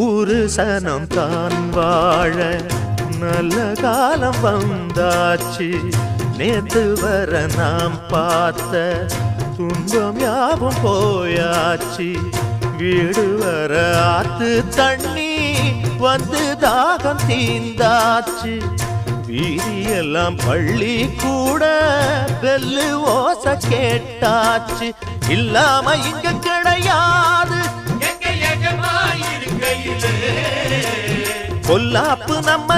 ஊரு சனம் தான் வாழ நல்ல காலம் வந்தாச்சு. நேத்து வர நாம் பார்த்த துன்பம் யாவும் போயாச்சு. வீடு வர ஆத்து தண்ணி வந்து தாகம் தீந்தாச்சு. வீதியெல்லாம் பள்ளி கூட பெல்லு ஓசை கேட்டாச்சு. இல்லாம இங்க கிடையாது பொல்லாப்பு நம்ம